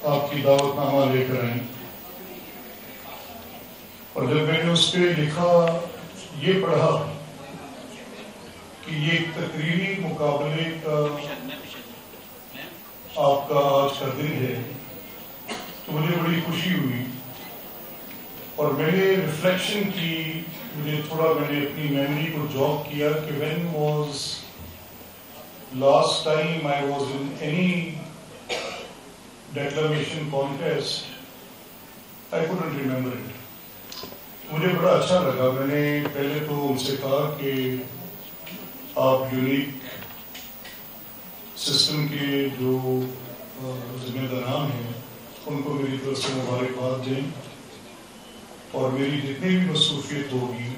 آپ کی دعوت نامہ لے کر آئیں، اور جب میں نے اس پہ لکھا یہ پڑھا کہ یہ ایک تقریری مقابلے کا آپ کا آج کا دن ہے، تو مجھے بڑی خوشی ہوئی، اور میں نے ریفلیکشن کی، میں نے اپنی میموری کو جاگ کیا کہ when was last time I was in any declamation contest. I couldn't remember it. مجھے بڑا اچھا لگا. میں نے پہلے تو ان سے کہا کہ آپ یونیک سسٹم کے جو ذمہ داران ہیں ان کو میری طرف سے مبارکباد دیں، اور میری جتنی بھی مصروفیت ہوگی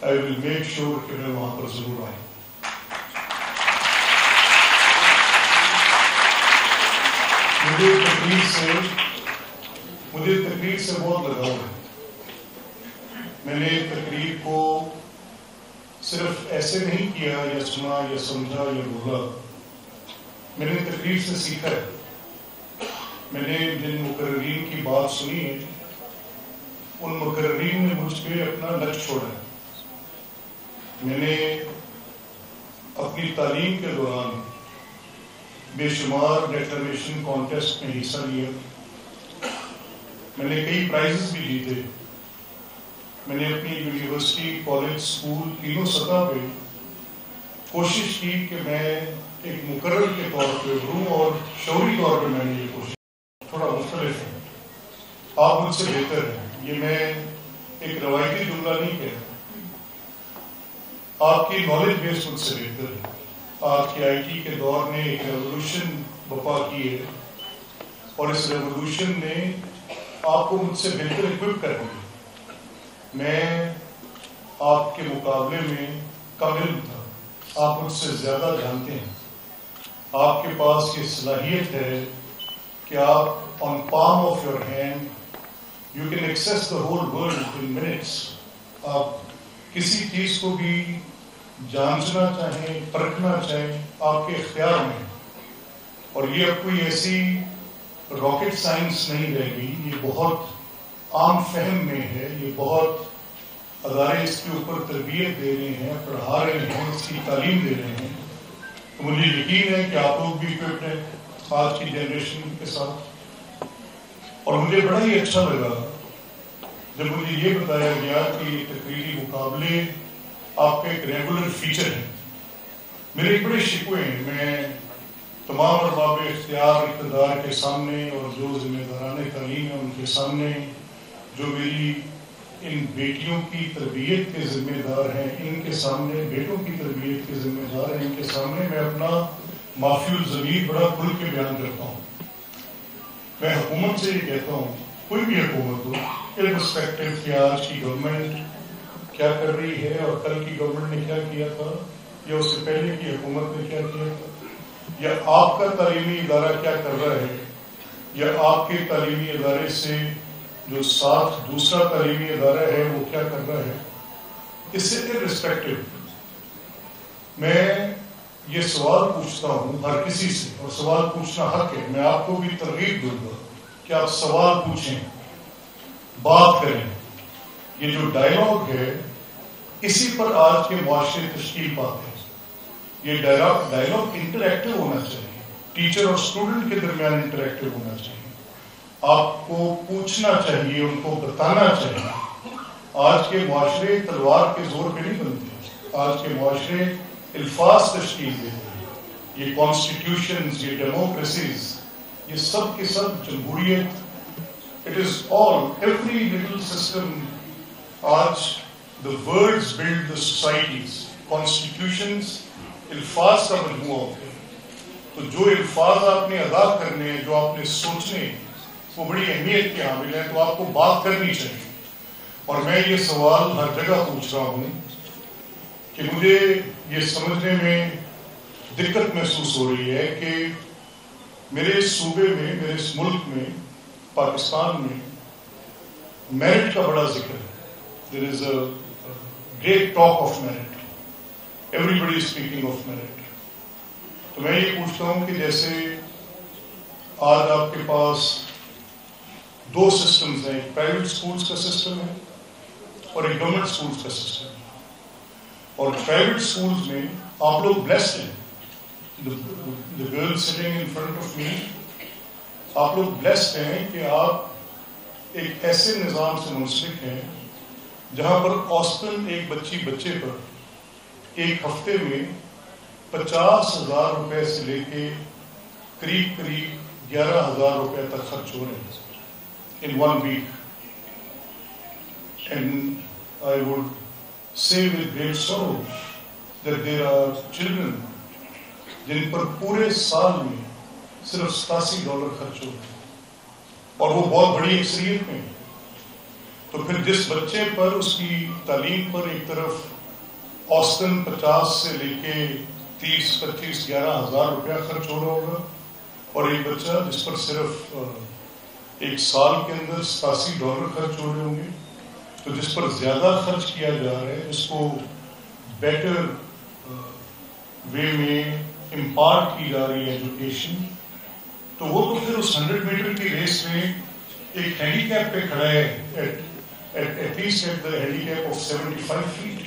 I will make sure کہ میں وہاں پر ضرور آؤں. مجھے تقریر سے بہت لگاؤ ہے. میں نے تقریر کو صرف ایسے نہیں کیا یا سنا یا سمجھا یا بولا، میں نے تقریر سے سیکھا ہے. میں نے جن مقررین کی بات سنی ہے ان مقررین نے مجھ پہ اپنا نقش چھوڑا ہے. میں نے اپنی تعلیم کے دوران بے شمار ڈیکلریشن کانٹیسٹ میں حصہ لیا. میں نے کئی پرائزز بھی جیتے. میں نے اپنی یونیورسٹی، کالج، اسکول تینوں سطح پہ کوشش کی کہ میں ایک مقرر کے طور پہ ہوں، اور شعوری طور پہ میں نے یہ کوشش تھوڑا مختلف ہے. آپ مجھ سے بہتر ہیں، یہ میں ایک روایتی جملہ نہیں کہہ رہا. آپ کی نالج بیس مجھ سے بہتر ہے. آج کے آئی ٹی کے دور نے ایک ریولوشن برپا کی ہے، اور اس ریولوشن نے آپ کو مجھ سے بہتر اکوپ کر دیا. میں آپ کے مقابلے میں کم علم تھا، آپ مجھ سے زیادہ جانتے ہیں. آپ کے پاس یہ صلاحیت ہے کہ آپ on palm of your hand you can access the whole world in minutes. آپ کسی چیز کو بھی جانچنا چاہیں، پرکھنا چاہیں، آپ کے اختیار میں. اور یہ اب کوئی ایسی راکٹ سائنس نہیں رہ گئی، یہ بہت عام فہم میں ہے. یہ بہت ادارے اس کے اوپر تربیت دے رہے ہیں، پڑھا رہے ہیں، اس کی تعلیم دے رہے ہیں. تو مجھے یقین ہے کہ آپ لوگ بھی اکوپڈ ہیں آج کی جنریشن کے ساتھ. اور مجھے بڑا ہی اچھا لگا جب مجھے یہ بتایا گیا کہ یہ تقریری مقابلے آپ کا ایک ریگولر فیچر ہے. میرے ایک بڑے شکوے ہیں. میں تمام ارباب اختیار اقتدار کے سامنے اور جو ذمہ داران تعلیم ہیں ان کے سامنے، جو میری ان بیٹیوں کی تربیت کے ذمہ دار ہیں ان کے سامنے، بیٹوں کی تربیت کے ذمہ دار ہیں ان کے سامنے، میں اپنا معافی الضمیر بڑا کھل کے بیان کرتا ہوں. میں حکومت سے یہ کہتا ہوں، کوئی بھی حکومت ہو، irrespective کہ آج کی گورنمنٹ کیا کر رہی ہے اور کل کی گورنمنٹ نے کیا کیا تھا، یا اس سے پہلے کی حکومت نے کیا کیا تھا، یا آپ کا تعلیمی ادارہ کیا کر رہا ہے، یا آپ کے تعلیمی ادارے سے جو ساتھ دوسرا تعلیمی ادارہ ہے وہ کیا کر رہا ہے. اس سے irrespective میں یہ سوال پوچھتا ہوں ہر کسی سے، اور سوال پوچھنا حق ہے. میں آپ کو بھی ترغیب دوں گا کہ آپ سوال پوچھیں، بات کریں. یہ جو ڈائلاگ ہے اسی پر آج کے معاشرے تشکیل پاتے ہیں. یہ ڈائلاگ انٹریکٹیو ہونا چاہیے، ٹیچر اور اسٹوڈنٹ کے درمیان انٹریکٹیو ہونا چاہیے. آپ کو پوچھنا چاہیے، ان کو بتانا چاہیے. آج کے معاشرے تلوار کے زور پہ نہیں بنتے. آج کے معاشرے الفاظ تشکیل دیتے ہیں. یہ کانسٹیٹیوشنز، یہ ڈیموکریسیز، یہ سب کے سب جمہوریت، it is all, every little system. آج the words build the societies. Constitutions الفاظ کا مجموعہ ہوتے ہیں. تو جو الفاظ آپ نے ادا کرنے ہیں، جو آپ نے سوچنے ہیں، وہ بڑی اہمیت کے حامل ہیں. تو آپ کو بات کرنی چاہیے. اور میں یہ سوال ہر جگہ پوچھ رہا ہوں کہ مجھے یہ سمجھنے میں دقت محسوس ہو رہی ہے کہ میرے صوبے میں، میرے اس ملک میں، پاکستان میں میرٹ کا بڑا ذکر ہے. There is a great talk of merit. Everybody is speaking of merit. تو میں یہ پوچھتا ہوں کہ جیسے آج آپ کے پاس دو سسٹمز ہیں، ایک پرائیویٹ سکولز کا سسٹم ہے اور ایک گورنمنٹ سکولز کا سسٹم ہے. اور پرائیویٹ سکولز میں آپ لوگ بلیسڈ ہیں. The girl sitting in front of me, آپ لوگ بلیسڈ ہیں کہ آپ ایک ایسے نظام سے منسلک ہیں جہاں پر اوسطاً ایک بچے پر ایک ہفتے میں 50,000 روپے سے لے کے قریب 11,000 روپے تک خرچ ہو رہے ہیں in 1 week. And I would say with great sorrow that there are children جن پر پورے سال میں صرف $87 خرچ ہو رہے ہیں اور وہ بہت بڑی اکثریت میں. تو پھر جس بچے پر اس کی تعلیم پر ایک طرف اوسطاً 50 سے لے کے 30, 25, 11,000 روپیہ خرچ ہو رہا ہوگا اور ایک بچہ جس پر صرف ایک سال کے اندر $87 خرچ ہو رہے ہوں گے. تو جس پر زیادہ خرچ کیا جا رہا ہے، جس کو بیٹر وے میں امپارٹ کی جا رہی ہے ایجوکیشن، تو وہ تو پھر اس 100 میٹر کی ریس میں ایک ہینڈی کیپ پہ کھڑا ہے at least at the handicap of 75 feet.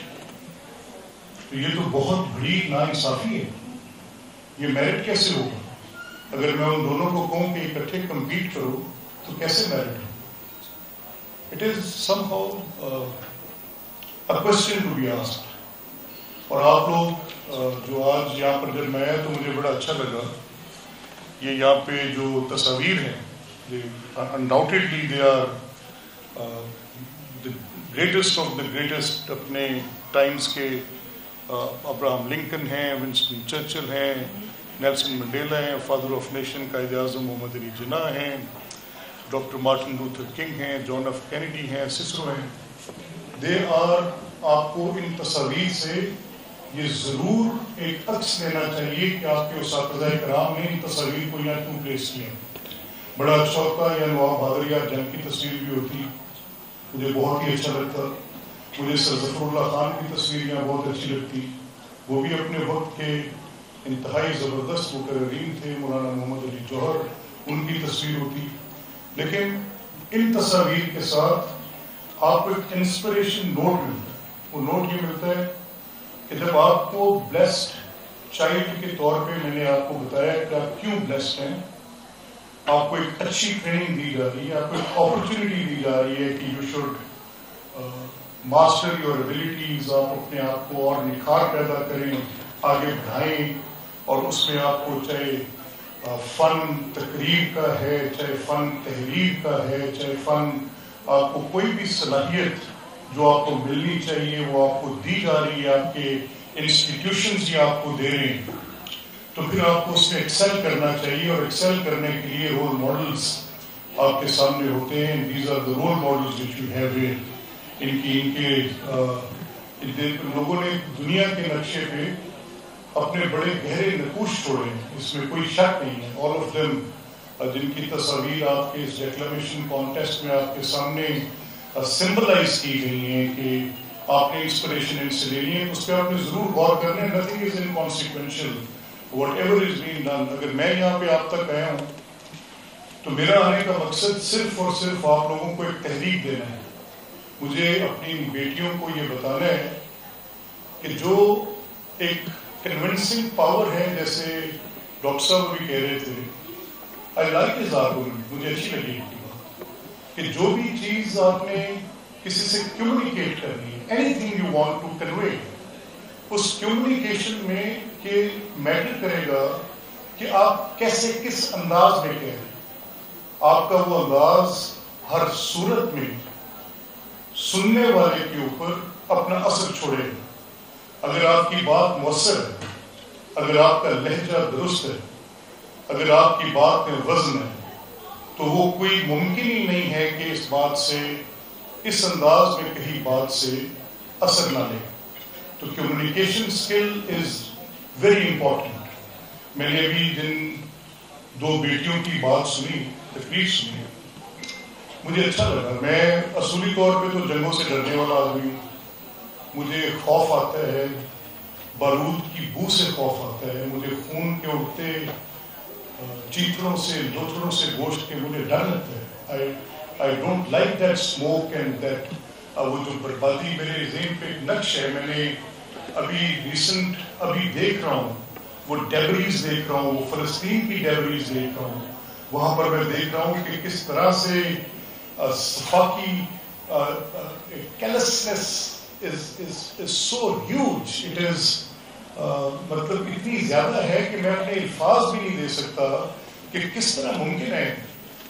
تو یہ تو بہت بڑی ناانصافی ہے. یہ میرٹ کیسے ہوگا؟ اگر میں ان دونوں کو کہوں کہ اکٹھے کمپیٹ کرو تو کیسے merit who? It is somehow a question to be asked. اور آپ لوگ جو آج یہاں پر جب میں آیا تو مجھے بڑا اچھا لگا. یہ یہاں پہ جو تصاویر ہیں undoubtedly they are the greatest of the greatest اپنے ٹائمز کے. ابراہم لنکن ہیں، ونسٹن چرچل ہیں، نیلسن منڈیلا ہیں، father of nation Quaid Azam محمد علی جناح ہیں، ڈاکٹر مارٹن لوتھر کنگ ہیں، جان ایف کینیڈی ہیں، سسرو ہیں. دے آر آپ کو ان تصاویر سے یہ ضرور ایک عکس لینا چاہیے کہ آپ کے اساتذہ کرام نے ان تصاویر کو یہاں کیوں پلیس کیا. بڑا اچھا ہوتا یا نواب بہادر یار جنگ کی تصویر بھی ہوتی، مجھے بہت ہی اچھا لگتا. مجھے سر ظفر اللہ خان کی تصویر یہاں بہت اچھی لگتی، وہ بھی اپنے وقت کے انتہائی زبردست مقررین تھے. مولانا محمد علی جوہر ان کی تصویر ہوتی. لیکن ان تصاویر کے ساتھ آپ کو ایک انسپریشن نوٹ ملتا ہے. وہ نوٹ یہ ملتا ہے کہ جب آپ کو بلیسڈ چائلڈ کے طور پہ میں نے آپ کو بتایا کہ آپ کیوں بلیسڈ ہیں، آپ کو ایک اچھی ٹریننگ دی جا رہی ہے، آپ کو ایک اپرچونٹی دی جا رہی ہے کہ you should master your abilities, آپ اپنے آپ کو اور نکھار پیدا کریں، آگے بڑھائیں. اور اس میں آپ کو چاہے فن تقریر کا ہے، چاہے فن تحریر کا ہے، چاہے فن آپ کو کوئی بھی صلاحیت جو آپ کو ملنی چاہیے وہ آپ کو دی جا رہی ہے، آپ کے انسٹیٹیوشنز یہ آپ کو دے رہے ہیں، تو پھر آپ کو اس میں ایکسل کرنا چاہیے. اور ایکسل کرنے کے لیے رول ماڈلز آپ کے سامنے ہوتے ہیں. These are the role models which you have here. ان کے لوگوں نے دنیا کے نقشے پہ اپنے بڑے گہرے نقوش چھوڑے ہیں، اس میں کوئی شک نہیں ہے. آل آف دم جن کی تصاویر آپ کے اس ڈیکلمیشن کانٹیسٹ میں آپ کے سامنے سمبلائز کی گئی ہیں کہ آپ نے انسپریشن ان سے لینی ہے، اس پہ آپ نے ضرور غور کرنا ہے. Nothing is inconsequential whatever is been done. اگر میں یہاں پہ آپ تک آیا ہوں تو میرا آنے کا مقصد صرف اور صرف آپ لوگوں کو ایک تحریک دینا ہے. مجھے اپنی بیٹیوں کو یہ بتانا ہے کہ جو ایک کنونسنگ پاور ہے، جیسے ڈاکٹر صاحب بھی کہہ رہے تھے، آئی لائک ہز آرگومنٹ، مجھے اچھی لگی ان کی بات، کہ جو بھی چیز آپ نے کسی سے کمیونیکیٹ کرنی ہے، anything you want to convey, اس کمیونیکیشن میں کہ میٹر کرے گا کہ آپ کیسے کس انداز میں کہہ رہے ہیں. آپ کا وہ انداز ہر صورت میں سننے والے کے اوپر اپنا اثر چھوڑے گا. اگر آپ کی بات مؤثر ہے، اگر آپ کا لہجہ درست ہے، اگر آپ کی بات میں وزن ہے، تو وہ کوئی ممکن ہی نہیں ہے کہ اس بات سے، اس انداز میں کہیں بات سے اثر نہ لے. تو communication skill is very important. میں نے ابھی جن دو بیٹیوں کی بات سنی، تقریر سنی، مجھے اچھا لگا. میں اصولی طور پہ تو جنگوں سے ڈرنے والا آدمی ہوں. مجھے خوف آتا ہے، بارود کی بو سے خوف آتا ہے، مجھے خون کے اٹھتے چیتڑوں سے لوتھڑوں سے گوشت کے مجھے ڈر لگتا ہے. I don't like that smoke and that وہ جو بربادی میرے ذہن پہ ایک نقش ہے. میں نے ابھی دیکھ رہا ہوں وہ ڈیبریز دیکھ رہا ہوں, وہ فلسطین کی ڈیبریز دیکھ رہا ہوں. وہاں پر میں دیکھ رہا ہوں کہ کس طرح سے صفاقی carelessness is so huge. It is مطلب اتنی زیادہ ہے کہ میں اپنے الفاظ بھی نہیں دے سکتا کہ کس طرح ممکن ہے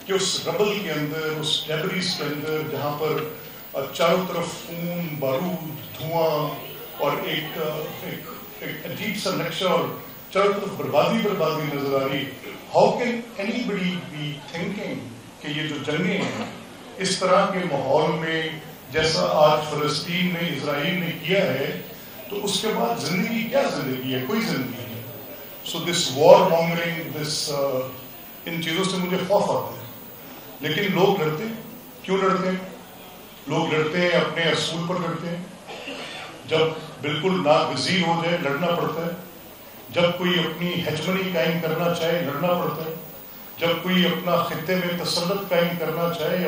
کہ اس ربل کے اندر, اس ڈیبریز کے اندر, جہاں پر چاروں طرف خون, بارود, دھواں اور ایک عجیب سا نقشہ اور چاروں طرف بربادی نظر آ رہی. How can anybody be thinking کہ یہ جو جنگیں ہیں اس طرح کے ماحول میں جیسا آج فلسطین میں اسرائیل نے کیا ہے, تو اس کے بعد زندگی کیا زندگی ہے؟ کوئی زندگی نہیں. سو دس وار مانگرنگ, ان چیزوں سے مجھے خوف آتا ہے. لیکن لوگ لڑتے ہیں. کیوں لڑتے ہیں؟ لوگ لڑتے ہیں اپنے اصول پر لڑتے ہیں. جب بالکل ناگزیر ہو جائے لڑنا پڑتا ہے. جب کوئی اپنی ہیجمنی قائم کرنا چاہے لڑنا پڑتا ہے. جب کوئی اپنا خطے میں تسلط قائم کرنا چاہے,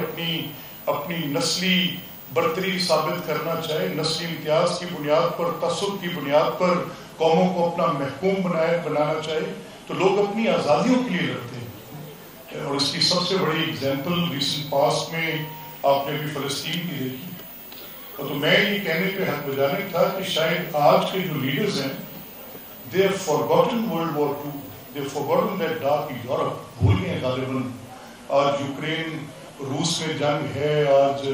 اپنی نسلی برتری ثابت کرنا چاہے, نسلی امتیاز کی بنیاد پر, تعصب کی بنیاد پر قوموں کو اپنا محکوم بنانا چاہے, تو لوگ اپنی آزادیوں کے لیے لڑتے ہیں. اور اس کی سب سے بڑی اگزامپل ریسنٹ پاسٹ میں آپ نے بھی فلسطین کی دیکھی. اور تو میں یہ کہنے پہ حق بجانب تھا کہ شاید آج کے جو لیڈرز ہیں they have forgotten World War II, they have forgotten that dark Europe. بھول گئے غالباً. آج یوکرین روس میں جنگ ہے, آج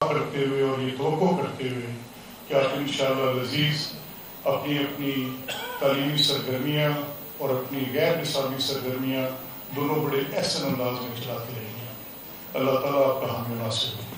کرتے ہوئے اور یہ توقع کرتے ہوئے کہ آپ انشاءاللہ العزیز اپنی تعلیمی سرگرمیاں اور اپنی غیر نصابی سرگرمیاں دونوں بڑے احسن انداز میں چلاتے رہیں گے. اللہ تعالیٰ آپ کا حامی ناصر ہو.